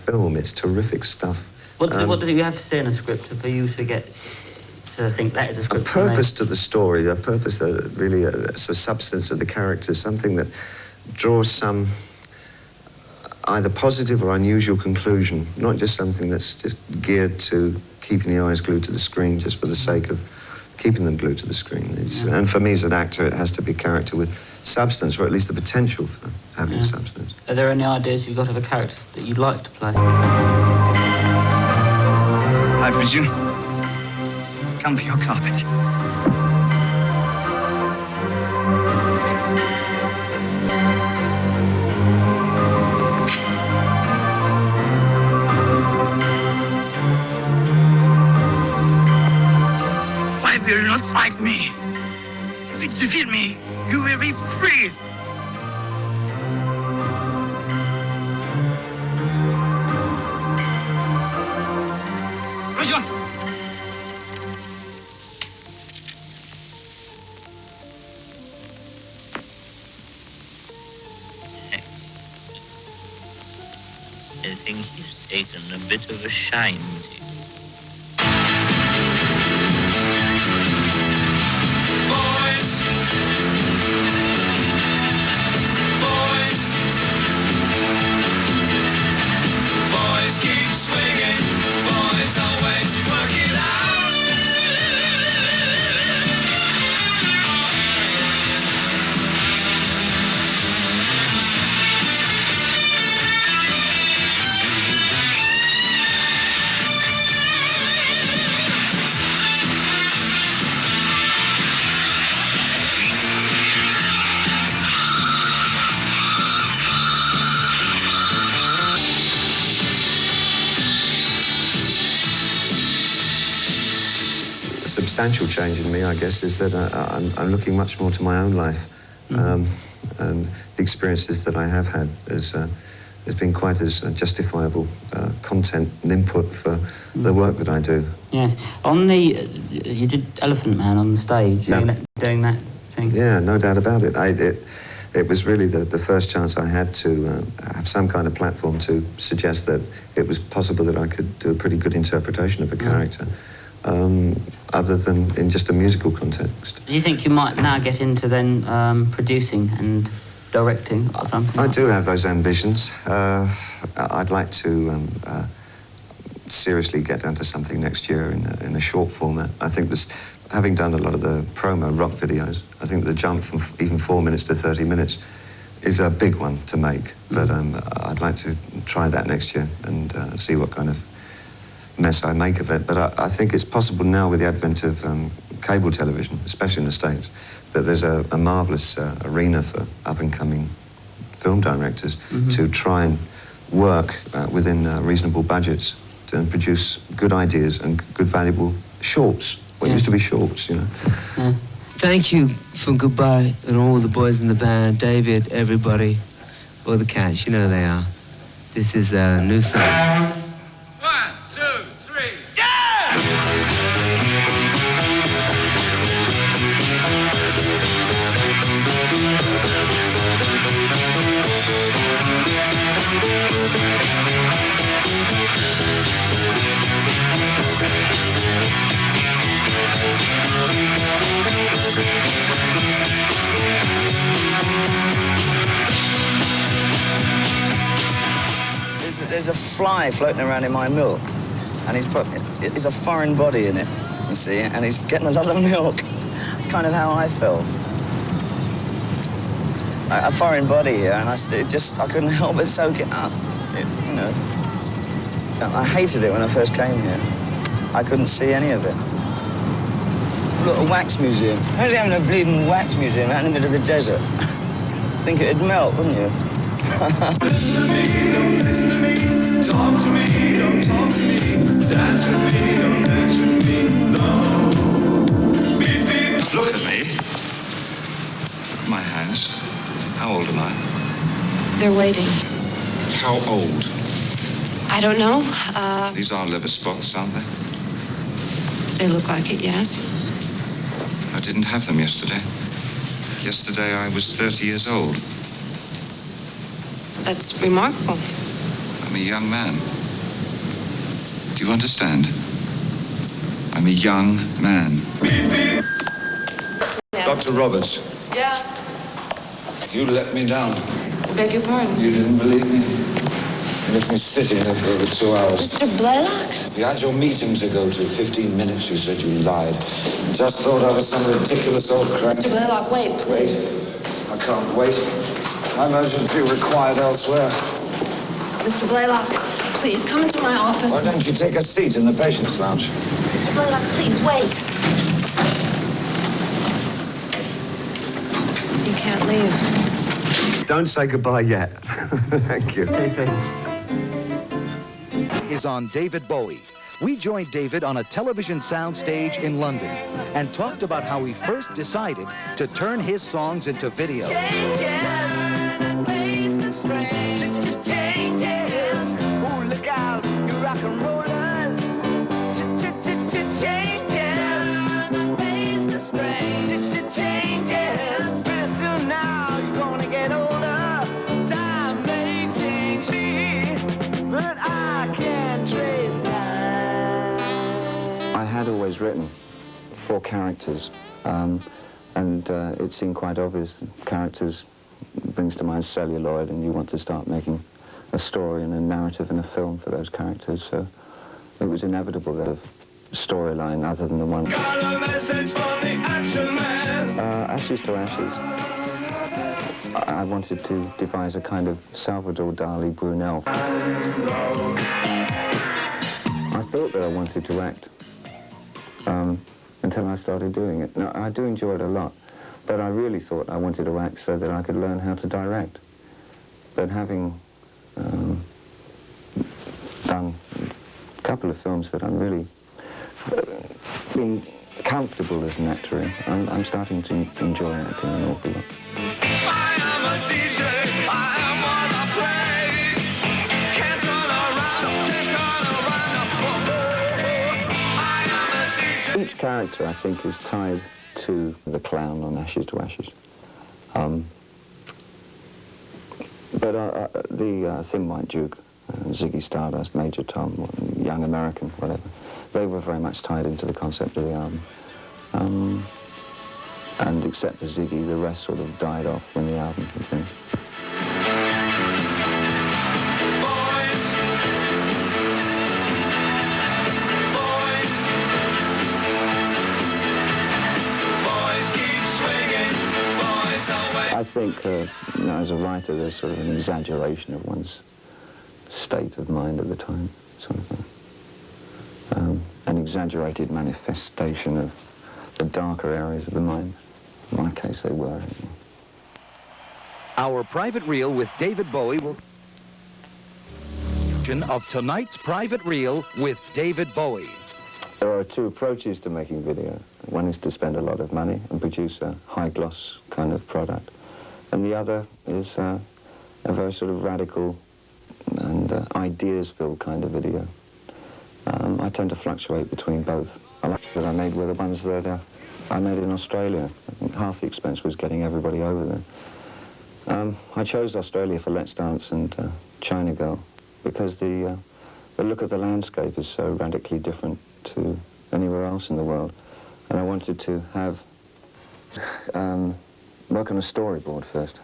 film. It's terrific stuff. What do you have to say in a script for you to get to think that is a script? A purpose to the story, a purpose, really, it's a substance of the characters, something that draws some either positive or unusual conclusion, not just something that's just geared to keeping the eyes glued to the screen just for the sake of keeping them glued to the screen. And for me as an actor, it has to be a character with substance, or at least the potential for having substance. Are there any ideas you've got of a character that you'd like to play? Hi, Bridget. I've come for your carpet. Why will you not fight me? If you defeat me, you will be free. Bridget! I think he's taken a bit of a shine to you. Boys! Boys! Boys keep swinging. Boys always work it out. A substantial change in me, I guess, is that I'm looking much more to my own life. And the experiences that I have had has been quite as justifiable content and input for the work that I do. Yeah. You did Elephant Man on the stage, doing that thing. Yeah, no doubt about it. It was really the first chance I had to have some kind of platform to suggest that it was possible that I could do a pretty good interpretation of a character, other than in just a musical context. Do you think you might now get into then producing and directing or something? I do have those ambitions. I'd like to seriously get down to something next year in a short format. I think having done a lot of the promo rock videos, I think the jump from even 4 minutes to 30 minutes is a big one to make. But I'd like to try that next year and see what kind of mess I make of it. But I think it's possible now with the advent of cable television, especially in the States, that there's a marvellous arena for up-and-coming film directors to try and work within reasonable budgets to produce good ideas and good, valuable shorts. What used to be shorts, you know. Yeah. Thank you for goodbye and all the boys in the band, David, everybody, all the cats, you know they are. This is a new song. 1, 2, 3, There's a fly floating around in my milk, and there's a foreign body in it, you see, and he's getting a lot of milk. It's kind of how I felt. A foreign body here, and I couldn't help but soak it up. I hated it when I first came here. I couldn't see any of it. Look, a wax museum. Imagine having a bleeding wax museum out in the middle of the desert. Think it'd melt, wouldn't you? Listen to me, don't listen to me. Talk to me, don't talk to me. Dance with me, don't dance with me. No. Beep, beep. Look at me. Look at my hands. How old am I? They're waiting. How old? I don't know. These are liver spots, aren't they? They look like it, yes. I didn't have them yesterday. Yesterday I was 30 years old. That's remarkable. I'm a young man. Do you understand? I'm a young man. Dr. Roberts, Yeah, you let me down. I beg your pardon. You didn't believe me. You left me sitting there for over 2 hours. Mr. Blaylock? You had your meeting to go to. 15 minutes, you said. You lied. Just thought I was some ridiculous old crank. Mr. Blaylock, wait, please. I can't wait. I'm urgently required elsewhere. Mr. Blaylock, please, come into my office. Why don't you take a seat in the patient's lounge? Mr. Blaylock, please, wait. You can't leave. Don't say goodbye yet. Thank you. Too soon. Is on David Bowie. We joined David on a television soundstage in London and talked about how he first decided to turn his songs into video. I had always written 4 characters, and it seemed quite obvious. Characters brings to mind celluloid, and you want to start making a story and a narrative and a film for those characters, so it was inevitable that a storyline other than the one. Got a message from the Action Man. Ashes to Ashes. I wanted to devise a kind of Salvador Dali Brunel. I thought that I wanted to act until I started doing it. Now, I do enjoy it a lot, but I really thought I wanted to act so that I could learn how to direct. But having done a couple of films that I'm really been comfortable as an actor in, I'm starting to enjoy acting an awful lot. I am a DJ. I am what I play. Can't turn around. Can't turn around. I am a DJ. Each character, I think, is tied to the clown on Ashes to Ashes. But the Thin White Duke, Ziggy Stardust, Major Tom, Young American, whatever, they were very much tied into the concept of the album. And except for Ziggy, the rest sort of died off when the album had finished. I think, as a writer, there's sort of an exaggeration of one's state of mind at the time, sort of an exaggerated manifestation of the darker areas of the mind. In my case, they were. Our private reel with David Bowie will... of tonight's private reel with David Bowie. There are 2 approaches to making video. One is to spend a lot of money and produce a high-gloss kind of product. And the other is a very sort of radical and ideas-filled kind of video. I tend to fluctuate between both. I like that I made were the ones that I made in Australia. I think half the expense was getting everybody over there. I chose Australia for Let's Dance and China Girl because the look of the landscape is so radically different to anywhere else in the world. And I wanted to have work on a storyboard first,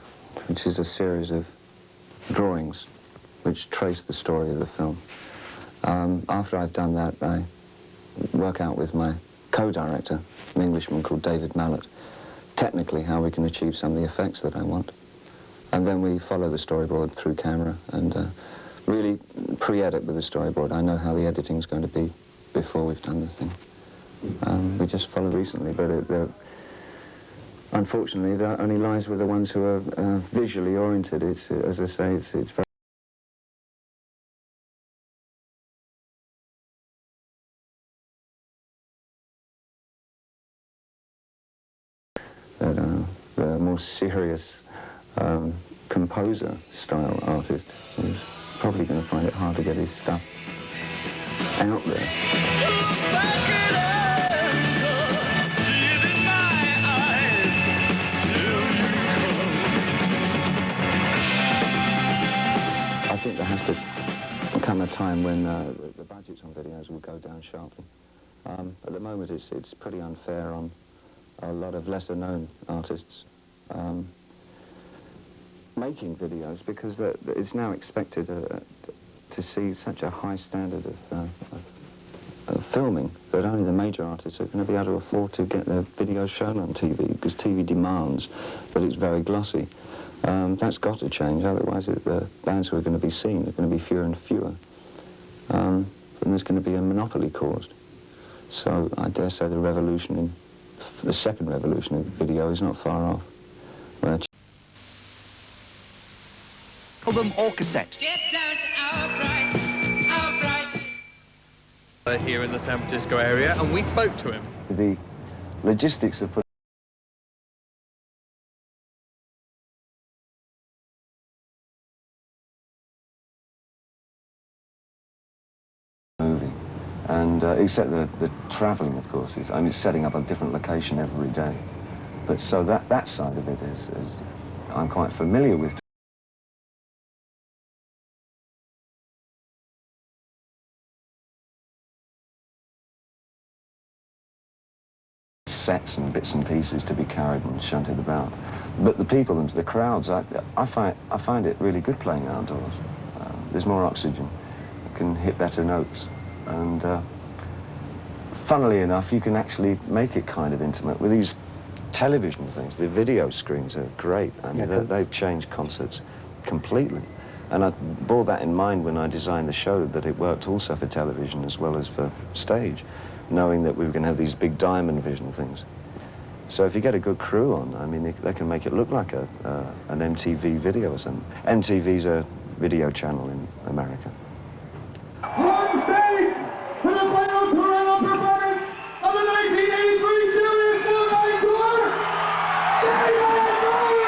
which is a series of drawings which trace the story of the film. After I've done that, I work out with my co-director, an Englishman called David Mallet, technically how we can achieve some of the effects that I want. And then we follow the storyboard through camera and really pre-edit with the storyboard. I know how the editing's going to be before we've done the thing. We just followed recently, but unfortunately, that only lies with the ones who are visually oriented. It's, as I say, it's very... The more serious composer style artist is probably going to find it hard to get his stuff out there. I think there has to come a time when the budget's on videos would go down sharply. At the moment, it's pretty unfair on a lot of lesser-known artists making videos, because it's now expected to see such a high standard of filming that only the major artists are going to be able to afford to get their videos shown on TV, because TV demands that it's very glossy. That's got to change, otherwise the bands who are going to be seen are going to be fewer and fewer. And there's going to be a monopoly caused. So I dare say the second revolution in video is not far off. Album or cassette. Get down to our price. Here in the San Francisco area, and we spoke to him. The logistics of putting movie, and except the travelling, of course, is, I mean, setting up a different location every day. But so that side of it is I'm quite familiar with. Sets and bits and pieces to be carried and shunted about, but the people and the crowds, I find it really good playing outdoors. There's more oxygen, you can hit better notes, and funnily enough, you can actually make it kind of intimate with these television things. The video screens are great. I mean, they've changed concerts completely, and I bore that in mind when I designed the show, that it worked also for television as well as for stage, knowing that we were going to have these big diamond vision things. So if you get a good crew on, I mean, they can make it look like an MTV video or something. MTV's a video channel in America. On stage, for the final Toronto performance of the 1983 Serious Moonlight Tour, David Bowie!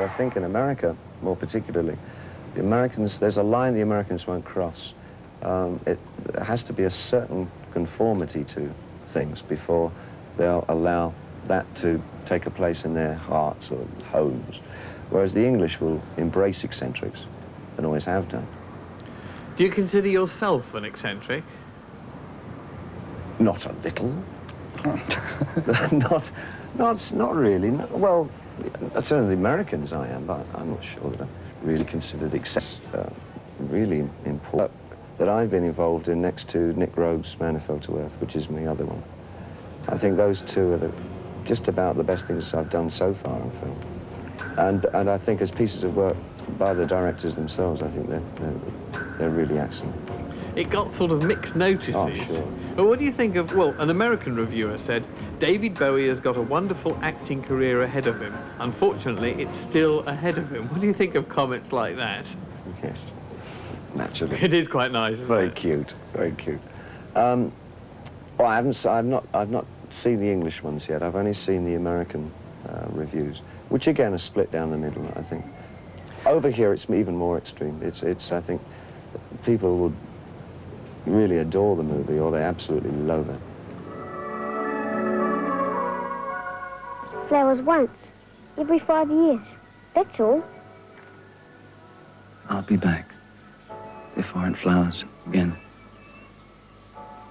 I think in America, more particularly, the Americans, there's a line the Americans won't cross. It has to be a certain conformity to things before they'll allow that to take a place in their hearts or homes, whereas the English will embrace eccentrics and always have done. Do you consider yourself an eccentric? Not a little. not really. No, well, certainly the Americans I am, but I'm not sure that I'm really considered really important. That I've been involved in next to Nick Rogue's Man Who Fell to Earth, which is my other one. I think those two are just about the best things I've done so far on film. And I think as pieces of work by the directors themselves, I think they're really excellent. It got sort of mixed notices. Oh, sure. But what do you think of, well, an American reviewer said, David Bowie has got a wonderful acting career ahead of him. Unfortunately, it's still ahead of him. What do you think of comments like that? Yes, naturally. It is quite nice, isn't Very it? cute, very cute. Well, I've not seen the English ones yet. I've only seen the American reviews, which again are split down the middle, I think. Over here, it's even more extreme. It's I think, people would really adore the movie, or they absolutely loathe it. Flowers once, every 5 years. That's all. I'll be back. If aren't flowers again.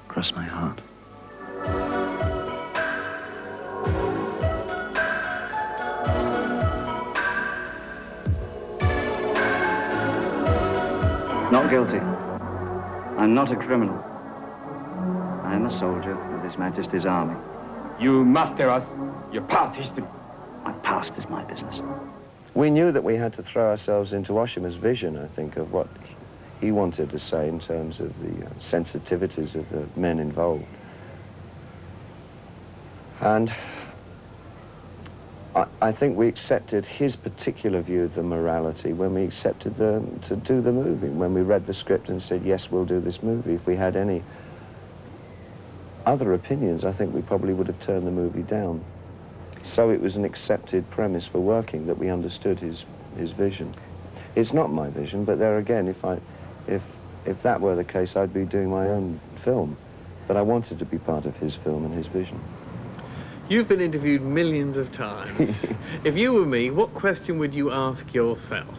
Cross my heart. Not guilty. I'm not a criminal. I am a soldier of His Majesty's Army. You must tell us your past history. My past is my business. We knew that we had to throw ourselves into Oshima's vision, I think, of what he wanted to say in terms of the sensitivities of the men involved. And I think we accepted his particular view of the morality when we accepted to do the movie, when we read the script and said, yes, we'll do this movie. If we had any other opinions, I think we probably would have turned the movie down. So it was an accepted premise for working, that we understood his vision. It's not my vision, but there again, if that were the case, I'd be doing my own film. But I wanted to be part of his film and his vision. You've been interviewed millions of times. If you were me, what question would you ask yourself?